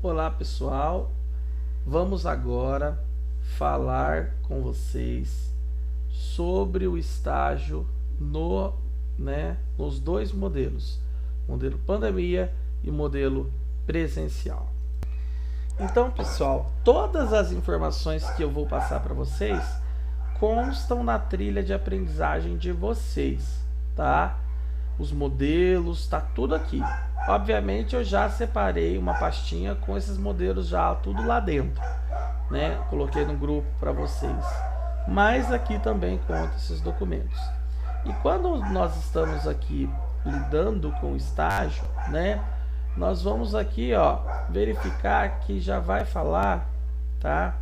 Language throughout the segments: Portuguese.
Olá pessoal, vamos agora falar com vocês sobre o estágio nos dois modelos, modelo pandemia e modelo presencial. Então pessoal, todas as informações que eu vou passar para vocês constam na trilha de aprendizagem de vocês, tá? Os modelos, tá tudo aqui. Obviamente eu já separei uma pastinha com esses modelos já tudo lá dentro, né? Coloquei no grupo para vocês. Mas aqui também conta esses documentos. E quando nós estamos aqui lidando com o estágio, né? Nós vamos aqui, ó, verificar que já vai falar, tá?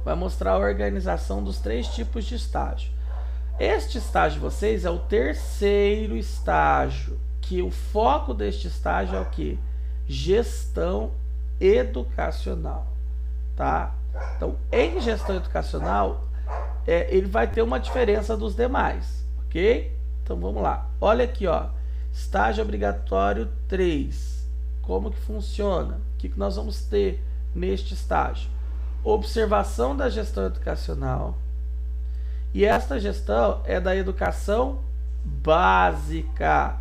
Vai mostrar a organização dos 3 tipos de estágio. Este estágio de vocês é o terceiro estágio, que o foco deste estágio é o que? Gestão educacional, tá? Então, em gestão educacional, ele vai ter uma diferença dos demais, ok? Então, vamos lá. Olha aqui, ó, estágio obrigatório 3. Como que funciona? O que nós vamos ter neste estágio? Observação da gestão educacional. E esta gestão é da educação básica.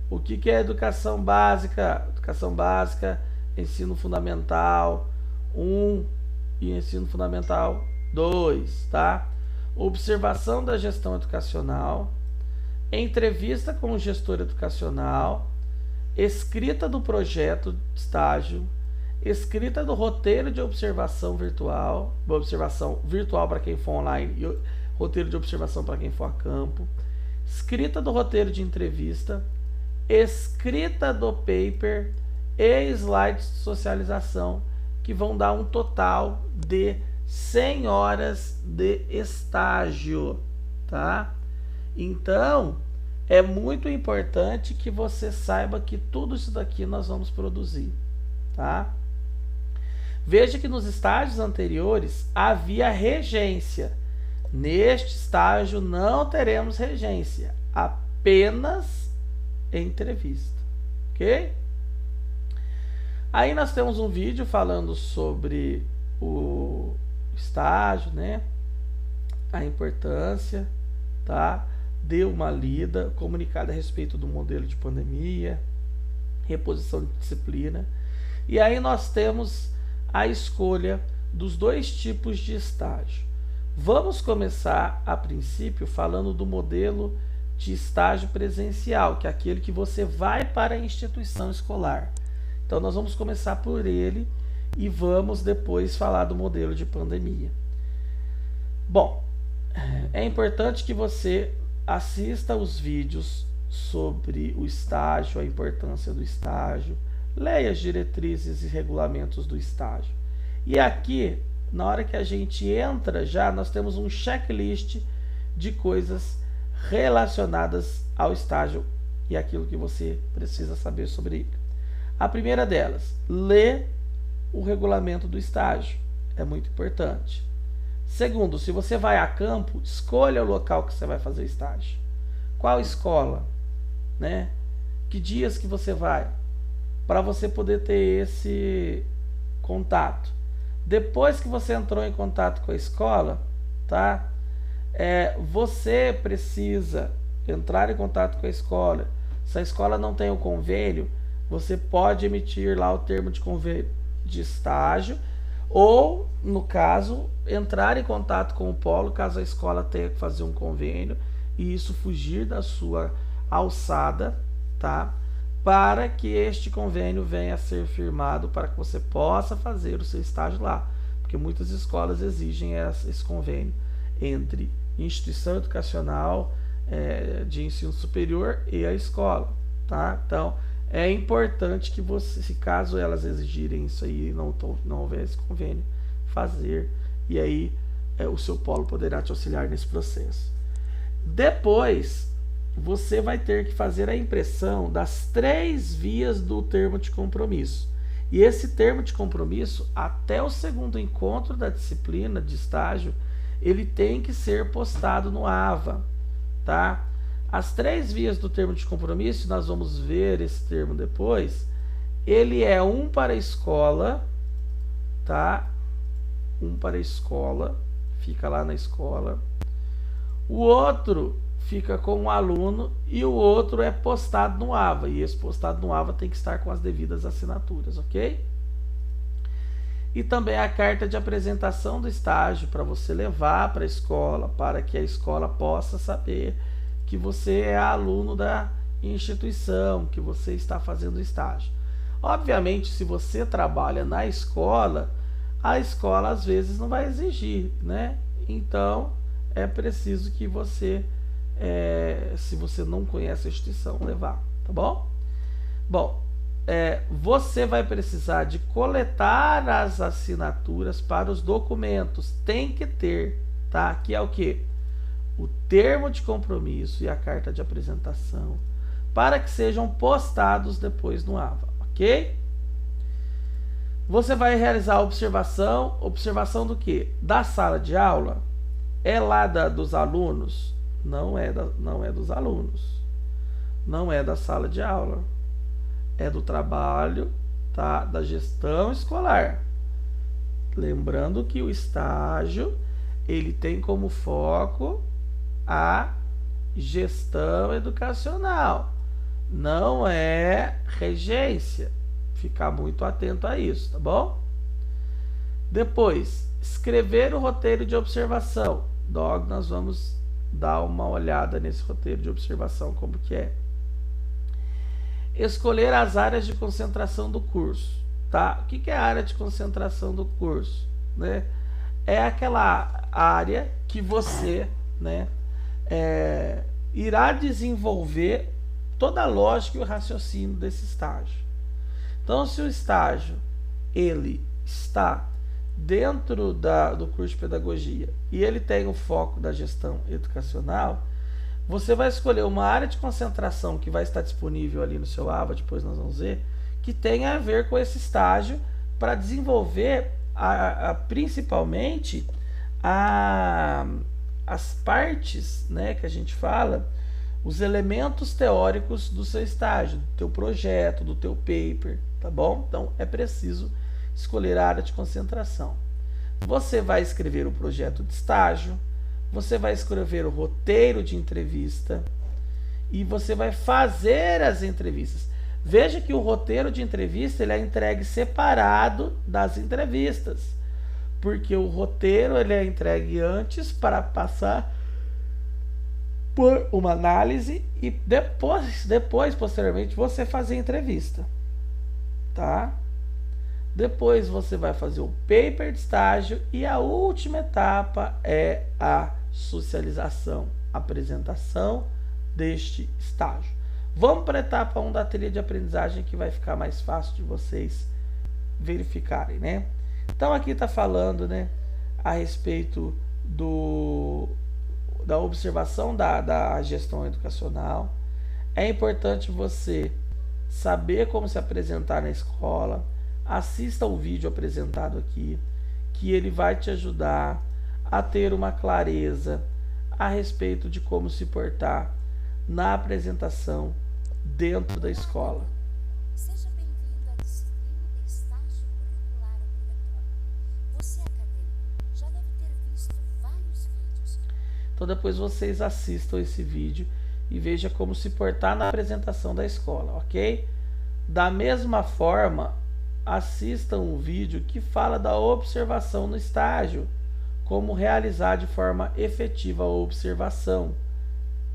O que é educação básica? Educação básica, ensino fundamental 1 e ensino fundamental 2, tá? Observação da gestão educacional, entrevista com o gestor educacional, escrita do projeto de estágio, escrita do roteiro de observação virtual para quem for online e roteiro de observação para quem for a campo, escrita do roteiro de entrevista, escrita do paper e slides de socialização, que vão dar um total de 100 horas de estágio, tá? Então, é muito importante que você saiba que tudo isso daqui nós vamos produzir, tá? Veja que nos estágios anteriores havia regência. Neste estágio não teremos regência, apenas entrevista, ok? Aí nós temos um vídeo falando sobre o estágio, né? A importância, tá? Dê uma lida, comunicado a respeito do modelo de pandemia, reposição de disciplina. E aí nós temos a escolha dos 2 tipos de estágio. Vamos começar, a princípio, falando do modelo de estágio presencial, que é aquele que você vai para a instituição escolar. Então, nós vamos começar por ele e vamos depois falar do modelo de pandemia. Bom, é importante que você assista os vídeos sobre o estágio, a importância do estágio, leia as diretrizes e regulamentos do estágio. E aqui, na hora que a gente entra já, nós temos um checklist de coisas relacionadas ao estágio e aquilo que você precisa saber sobre ele. A primeira delas, lê o regulamento do estágio, é muito importante. Segundo, se você vai a campo, escolha o local que você vai fazer estágio. Qual escola, né? Que dias que você vai, para você poder ter esse contato. Depois que você entrou em contato com a escola, tá? Você precisa entrar em contato com a escola. Se a escola não tem o convênio, você pode emitir lá o termo de convênio de estágio, ou, no caso, entrar em contato com o polo, caso a escola tenha que fazer um convênio, e isso fugir da sua alçada, tá? Para que este convênio venha a ser firmado para que você possa fazer o seu estágio lá. Porque muitas escolas exigem esse convênio entre instituição educacional de ensino superior e a escola, tá? Então, é importante que você, se caso elas exigirem isso aí e não houver esse convênio, fazer, e aí o seu polo poderá te auxiliar nesse processo. Depois, você vai ter que fazer a impressão das 3 vias do termo de compromisso. E esse termo de compromisso, até o segundo encontro da disciplina de estágio, ele tem que ser postado no AVA, tá? As 3 vias do termo de compromisso, nós vamos ver esse termo depois, ele é um para a escola, tá? Um para a escola, fica lá na escola. O outro fica com o aluno e o outro é postado no AVA. E esse postado no AVA tem que estar com as devidas assinaturas, ok? E também a carta de apresentação do estágio para você levar para a escola, para que a escola possa saber que você é aluno da instituição, que você está fazendo estágio. Obviamente, se você trabalha na escola, a escola às vezes não vai exigir, né? Então, é preciso que você, se você não conhece a instituição, levar, tá bom? Bom, você vai precisar de coletar as assinaturas para os documentos. Tem que ter, tá? Que é o quê? O termo de compromisso e a carta de apresentação, para que sejam postados depois no AVA, ok? Você vai realizar a observação do quê? Da sala de aula? É lá dos alunos? Não é dos alunos. Não é da sala de aula. É do trabalho, tá? Da gestão escolar. Lembrando que o estágio, ele tem como foco a gestão educacional. Não é regência. Ficar muito atento a isso, tá bom? Depois, escrever o roteiro de observação. Logo nós vamos dar uma olhada nesse roteiro de observação, como que é. Escolher as áreas de concentração do curso, tá? O que é a área de concentração do curso, né? É aquela área que você, né, irá desenvolver toda a lógica e o raciocínio desse estágio. Então, se o estágio ele está dentro do curso de pedagogia e ele tem o foco da gestão educacional, você vai escolher uma área de concentração que vai estar disponível ali no seu AVA, depois nós vamos ver, que tenha a ver com esse estágio para desenvolver principalmente as partes, né, que a gente fala, os elementos teóricos do seu estágio, do teu projeto, do teu paper, tá bom? Então é preciso escolher a área de concentração. Você vai escrever o projeto de estágio, você vai escrever o roteiro de entrevista e você vai fazer as entrevistas. Veja que o roteiro de entrevista ele é entregue separado das entrevistas, porque o roteiro ele é entregue antes para passar por uma análise e depois posteriormente você fazer a entrevista, tá? Depois você vai fazer o paper de estágio e a última etapa é a socialização, apresentação deste estágio. Vamos para a etapa 1 da trilha de aprendizagem, que vai ficar mais fácil de vocês verificarem, né? Então aqui está falando, né, a respeito da observação da gestão educacional. É importante você saber como se apresentar na escola. Assista o vídeo apresentado aqui, que ele vai te ajudar a ter uma clareza a respeito de como se portar na apresentação dentro da escola. Seja bem-vindo à disciplina de estágio curricular obrigatório. Você, acadêmico, já deve ter visto vários vídeos. Então depois vocês assistam esse vídeo e veja como se portar na apresentação da escola, ok? Da mesma forma, assistam um vídeo que fala da observação no estágio, como realizar de forma efetiva a observação.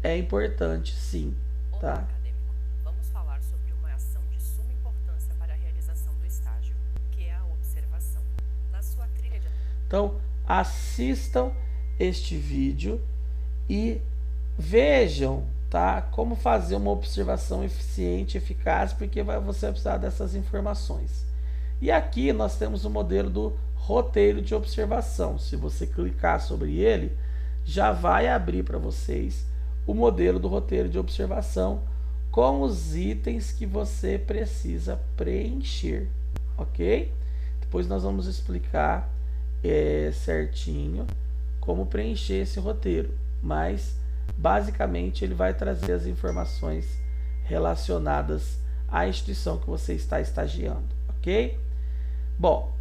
É importante, sim, Olá, tá? acadêmico. Vamos falar sobre uma ação de suma importância para a realização do estágio, que é a observação. Na sua trilha de... Então, assistam este vídeo e vejam, tá, como fazer uma observação eficiente, eficaz, porque você vai precisar dessas informações. E aqui nós temos o modelo do roteiro de observação. Se você clicar sobre ele, já vai abrir para vocês o modelo do roteiro de observação com os itens que você precisa preencher, ok? Depois nós vamos explicar certinho como preencher esse roteiro, mas basicamente ele vai trazer as informações relacionadas à instituição que você está estagiando, ok? Bom,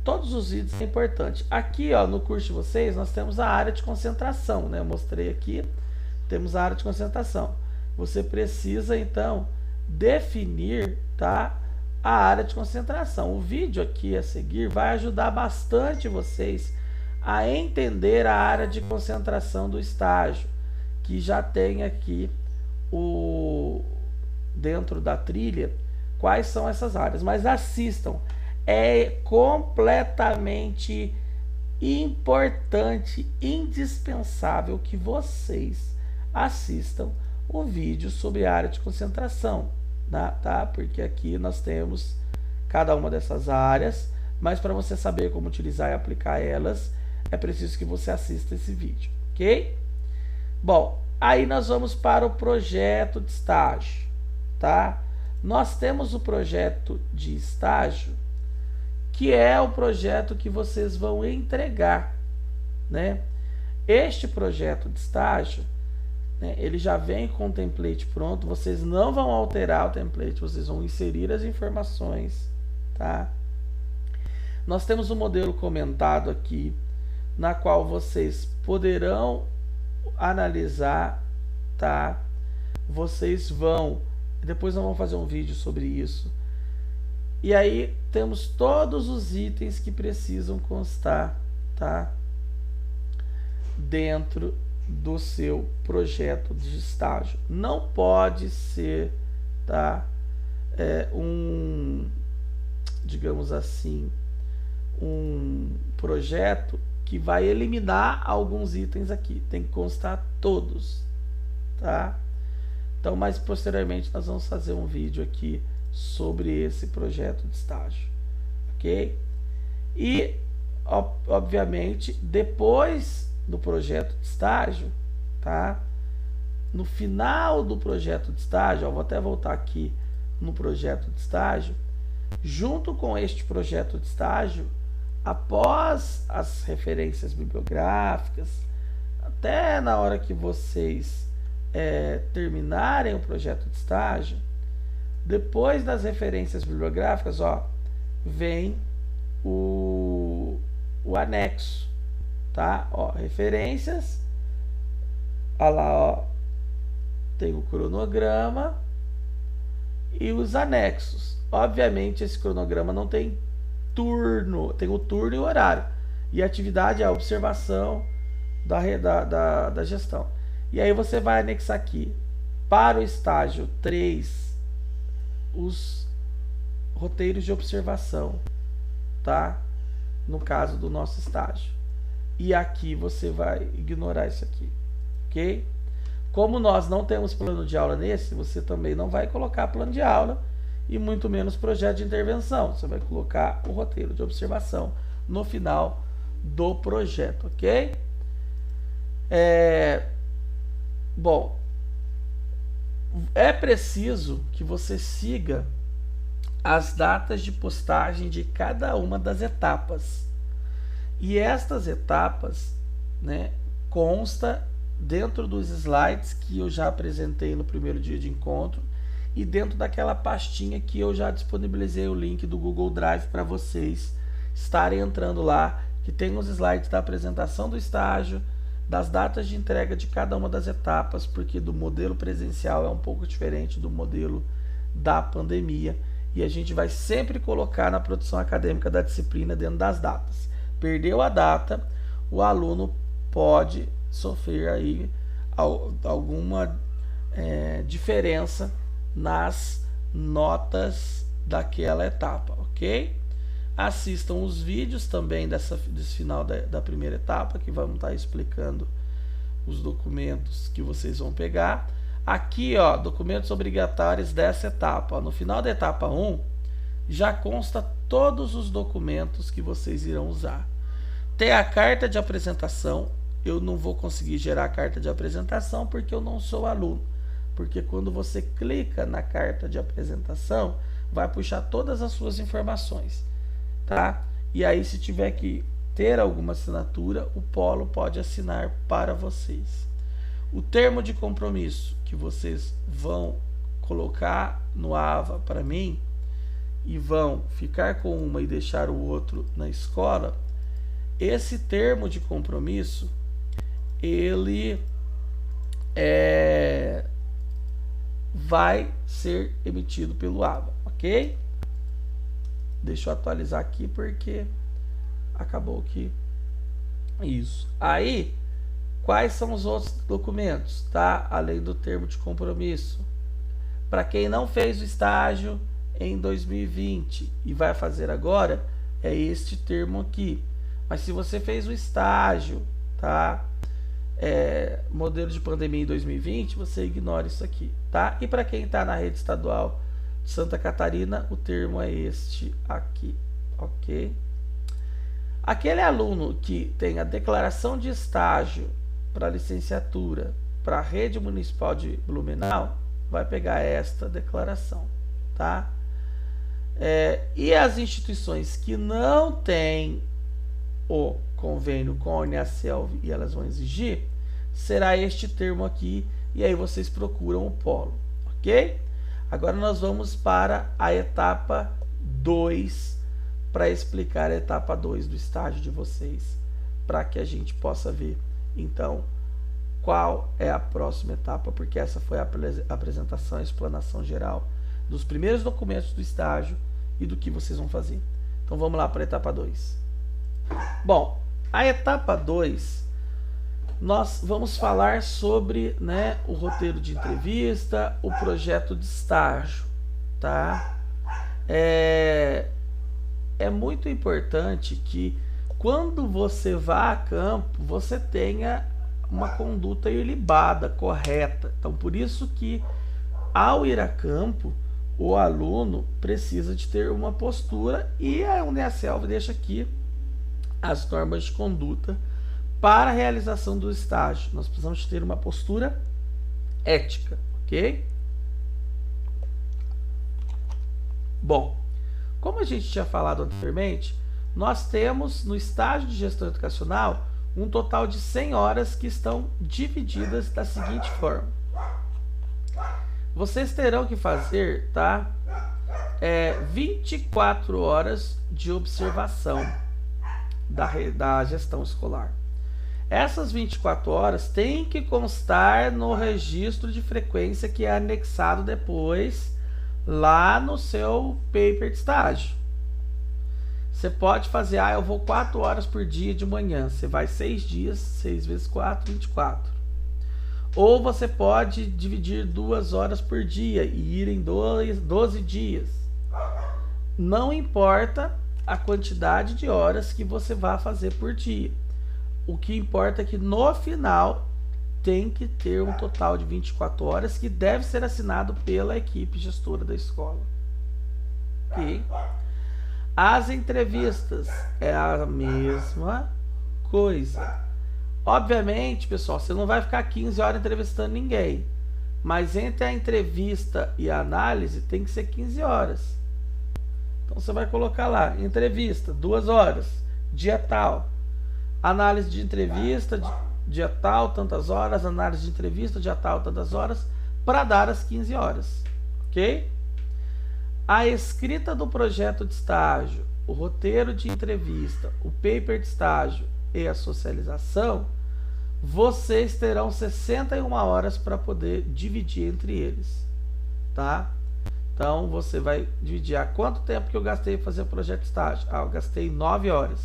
todos os vídeos são importantes. Aqui, ó, no curso de vocês, nós temos a área de concentração, né? Eu mostrei aqui, temos a área de concentração. Você precisa, então, definir, tá, a área de concentração. O vídeo aqui a seguir vai ajudar bastante vocês a entender a área de concentração do estágio, que já tem aqui dentro da trilha quais são essas áreas. Mas assistam, é completamente importante, indispensável que vocês assistam o vídeo sobre a área de concentração, tá? Porque aqui nós temos cada uma dessas áreas, mas para você saber como utilizar e aplicar elas, é preciso que você assista esse vídeo, ok? Bom, aí nós vamos para o projeto de estágio, tá? Nós temos o projeto de estágio, que é o projeto que vocês vão entregar, né? Este projeto de estágio, né, ele já vem com o template pronto, vocês não vão alterar o template, vocês vão inserir as informações, tá? Nós temos um modelo comentado aqui, na qual vocês poderão analisar, tá? Vocês vão, depois nós vamos fazer um vídeo sobre isso. E aí temos todos os itens que precisam constar, tá, dentro do seu projeto de estágio. Não pode ser, tá, digamos assim, um projeto que vai eliminar alguns itens aqui. Tem que constar todos, tá? Então, mais posteriormente nós vamos fazer um vídeo aqui sobre esse projeto de estágio, ok? E, obviamente, depois do projeto de estágio, tá? No final do projeto de estágio, eu vou até voltar aqui no projeto de estágio, junto com este projeto de estágio, após as referências bibliográficas, até na hora que vocês terminarem o projeto de estágio, depois das referências bibliográficas, ó, vem o anexo, tá? Ó, referências, olha lá, ó, tem o cronograma e os anexos. Obviamente esse cronograma não tem turno, tem o turno e o horário, e a atividade é a observação da gestão. E aí você vai anexar aqui para o estágio 3 os roteiros de observação, tá? No caso do nosso estágio. E aqui você vai ignorar isso aqui, ok? Como nós não temos plano de aula nesse, você também não vai colocar plano de aula e muito menos projeto de intervenção. Você vai colocar o roteiro de observação no final do projeto, ok? Bom, é preciso que você siga as datas de postagem de cada uma das etapas. E estas etapas, né, consta dentro dos slides que eu já apresentei no primeiro dia de encontro e dentro daquela pastinha que eu já disponibilizei o link do Google Drive para vocês estarem entrando lá, que tem os slides da apresentação do estágio, das datas de entrega de cada uma das etapas, porque do modelo presencial é um pouco diferente do modelo da pandemia, e a gente vai sempre colocar na produção acadêmica da disciplina dentro das datas. Perdeu a data, o aluno pode sofrer aí alguma diferença nas notas daquela etapa, ok? Assistam os vídeos também desse final da primeira etapa, que vamos estar explicando os documentos que vocês vão pegar. Aqui, ó, documentos obrigatórios dessa etapa. Ó, no final da etapa 1, já consta todos os documentos que vocês irão usar. Tem a carta de apresentação. Eu não vou conseguir gerar a carta de apresentação porque eu não sou aluno. Porque quando você clica na carta de apresentação, vai puxar todas as suas informações, tá? E aí, se tiver que ter alguma assinatura, o Polo pode assinar para vocês. O termo de compromisso que vocês vão colocar no AVA para mim e vão ficar com uma e deixar o outro na escola, esse termo de compromisso, ele vai ser emitido pelo AVA, ok? Deixa eu atualizar aqui porque acabou que isso. Aí, quais são os outros documentos, tá? Além do termo de compromisso. Para quem não fez o estágio em 2020 e vai fazer agora, é este termo aqui. Mas se você fez o estágio, tá? Modelo de pandemia em 2020, você ignora isso aqui, tá? E para quem está na rede estadual de Santa Catarina, o termo é este aqui, ok? Aquele aluno que tem a declaração de estágio para licenciatura para a rede municipal de Blumenau, vai pegar esta declaração, tá? E as instituições que não têm o convênio com a Uniaselv e elas vão exigir, será este termo aqui, e aí vocês procuram o polo, ok? Agora nós vamos para a etapa 2, para explicar a etapa 2 do estágio de vocês, para que a gente possa ver, então, qual é a próxima etapa, porque essa foi a apresentação, a explanação geral dos primeiros documentos do estágio e do que vocês vão fazer. Então vamos lá para a etapa 2. Bom, a etapa 2, nós vamos falar sobre, né, o roteiro de entrevista, o projeto de estágio, tá? É muito importante que quando você vá a campo, você tenha uma conduta ilibada, correta. Então, por isso que ao ir a campo, o aluno precisa de ter uma postura, e a Uniaselv deixa aqui as normas de conduta para a realização do estágio. Nós precisamos ter uma postura ética, ok? Bom, como a gente tinha falado anteriormente, nós temos no estágio de gestão educacional um total de 100 horas que estão divididas da seguinte forma. Vocês terão que fazer, tá? 24 horas de observação da gestão escolar. Essas 24 horas têm que constar no registro de frequência que é anexado depois lá no seu paper de estágio. Você pode fazer, eu vou 4 horas por dia de manhã. Você vai 6 dias, 6 vezes 4, 24. Ou você pode dividir 2 horas por dia e ir em 12 dias. Não importa a quantidade de horas que você vai fazer por dia. O que importa é que no final tem que ter um total de 24 horas que deve ser assinado pela equipe gestora da escola. Ok? As entrevistas é a mesma coisa. Obviamente, pessoal, você não vai ficar 15 horas entrevistando ninguém. Mas entre a entrevista e a análise tem que ser 15 horas. Então você vai colocar lá, entrevista, 2 horas, dia tal. Análise de entrevista, dia tal, tantas horas. Análise de entrevista, dia tal, tantas horas. Para dar as 15 horas. Ok? A escrita do projeto de estágio, o roteiro de entrevista, o paper de estágio e a socialização, vocês terão 61 horas para poder dividir entre eles, tá? Então você vai dividir quanto tempo que eu gastei para fazer o projeto de estágio. Eu gastei 9 horas.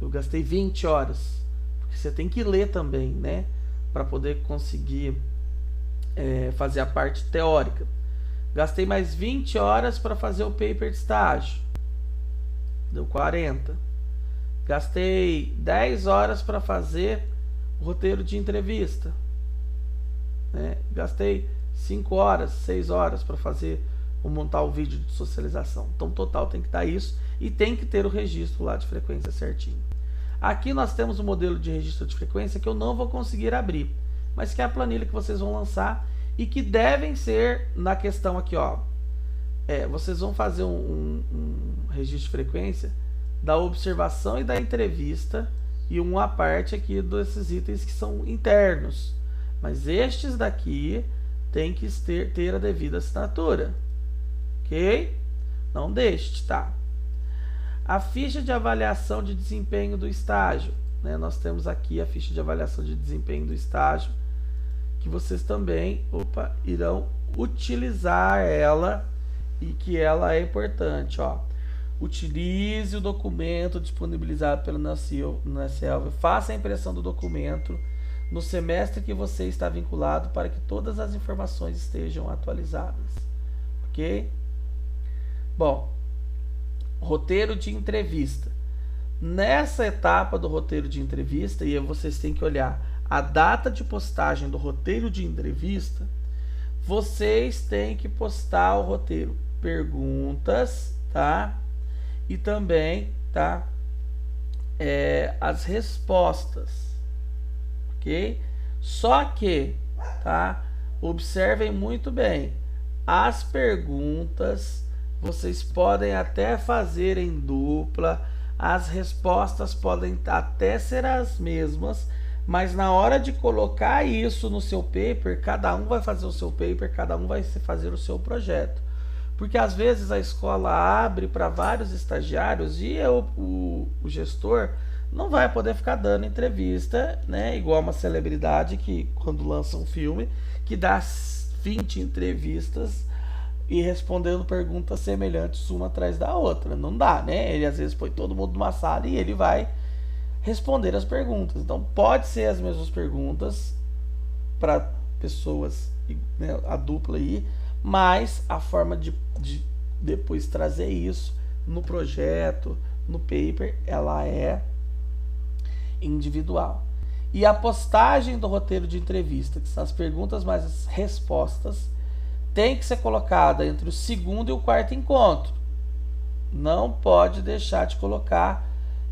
Eu gastei 20 horas. Porque você tem que ler também, né? Para poder conseguir fazer a parte teórica. Gastei mais 20 horas para fazer o paper de estágio. Deu 40. Gastei 10 horas para fazer o roteiro de entrevista. Gastei 5 horas, 6 horas para montar o vídeo de socialização. Então, total tem que dar isso e tem que ter o registro lá de frequência certinho. Aqui nós temos o modelo de registro de frequência que eu não vou conseguir abrir, mas que é a planilha que vocês vão lançar e que devem ser na questão aqui, ó. Vocês vão fazer um registro de frequência da observação e da entrevista e uma parte aqui desses itens que são internos. Mas estes daqui tem que ter a devida assinatura, ok? Não deixe, tá? A ficha de avaliação de desempenho do estágio, né? Nós temos aqui a ficha de avaliação de desempenho do estágio, que vocês também, irão utilizar ela, e que ela é importante, ó. Utilize o documento disponibilizado pelo NSELV, faça a impressão do documento no semestre que você está vinculado para que todas as informações estejam atualizadas, ok? Bom, roteiro de entrevista. Nessa etapa do roteiro de entrevista, e vocês têm que olhar a data de postagem do roteiro de entrevista, vocês têm que postar o roteiro, perguntas, tá? E também, tá? As respostas, ok? Só que, tá? Observem muito bem, as perguntas vocês podem até fazer em dupla, as respostas podem até ser as mesmas, mas na hora de colocar isso no seu paper, cada um vai fazer o seu paper, cada um vai fazer o seu projeto. Porque às vezes a escola abre para vários estagiários e o gestor não vai poder ficar dando entrevista, né? Igual uma celebridade que, quando lança um filme, que dá 20 entrevistas e respondendo perguntas semelhantes uma atrás da outra. Não dá, né? Ele às vezes põe todo mundo numa sala e ele vai responder as perguntas. Então pode ser as mesmas perguntas para pessoas, né, a dupla aí, mas a forma de depois trazer isso no projeto, no paper, ela é individual. E a postagem do roteiro de entrevista, que são as perguntas mais as respostas, tem que ser colocada entre o segundo e o quarto encontro. Não pode deixar de colocar,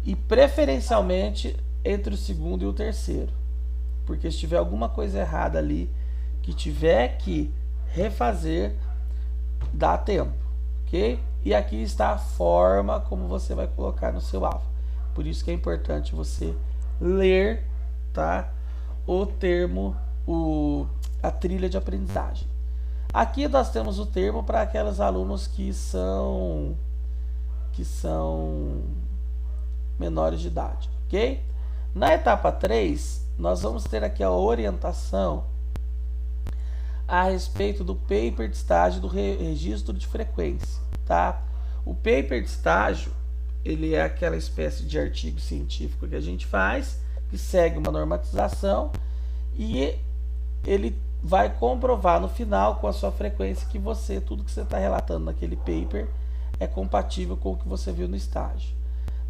e preferencialmente entre o segundo e o terceiro. Porque se tiver alguma coisa errada ali, que tiver que refazer, dá tempo, ok? E aqui está a forma como você vai colocar no seu alvo. Por isso que é importante você ler, tá? O termo, a trilha de aprendizagem. Aqui nós temos o termo para aqueles alunos que são menores de idade, ok? Na etapa 3, nós vamos ter aqui a orientação a respeito do paper de estágio do registro de frequência, tá? O paper de estágio, ele é aquela espécie de artigo científico que a gente faz, que segue uma normatização, e ele vai comprovar no final com a sua frequência que tudo que você está relatando naquele paper é compatível com o que você viu no estágio.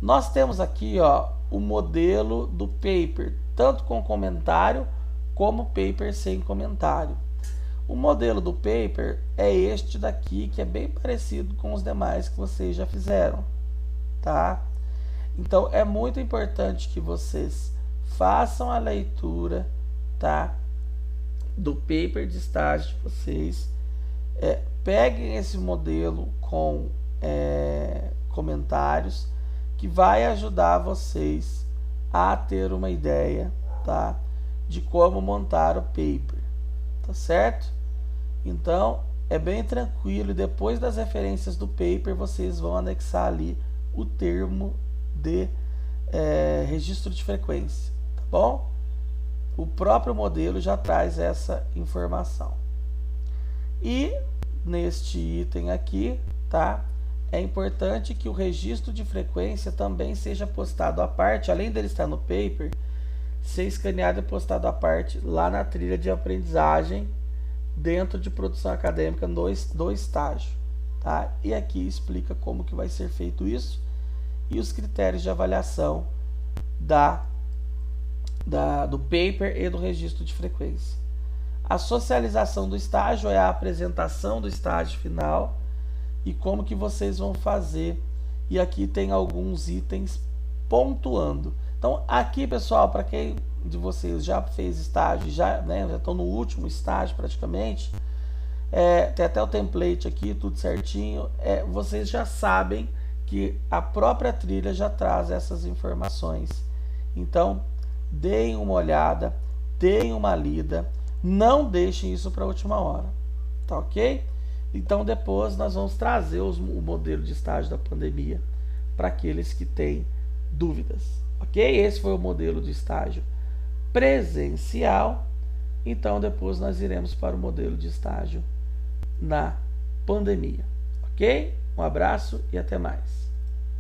Nós temos aqui, ó, o modelo do paper, tanto com comentário como paper sem comentário. O modelo do paper é este daqui, que é bem parecido com os demais que vocês já fizeram, tá? Então é muito importante que vocês façam a leitura, tá, do paper de estágio de vocês, peguem esse modelo com comentários, que vai ajudar vocês a ter uma ideia, tá, de como montar o paper, tá certo? Então é bem tranquilo, e depois das referências do paper vocês vão anexar ali o termo de registro de frequência, tá bom? O próprio modelo já traz essa informação. E neste item aqui, tá? É importante que o registro de frequência também seja postado à parte, além dele estar no paper, ser escaneado e postado à parte lá na trilha de aprendizagem dentro de produção acadêmica do estágio, tá? E aqui explica como que vai ser feito isso e os critérios de avaliação do paper e do registro de frequência. A socialização do estágio é a apresentação do estágio final e como que vocês vão fazer. E aqui tem alguns itens pontuando. Então aqui, pessoal, para quem de vocês já fez estágio, já estão no último estágio praticamente, tem até o template aqui, tudo certinho, vocês já sabem que a própria trilha já traz essas informações. Então deem uma olhada, deem uma lida, Não deixem isso para a última hora, tá ok? Então depois nós vamos trazer o modelo de estágio da pandemia para aqueles que têm dúvidas, ok? Esse foi o modelo de estágio presencial. Então depois nós iremos para o modelo de estágio na pandemia, ok? Um abraço e até mais.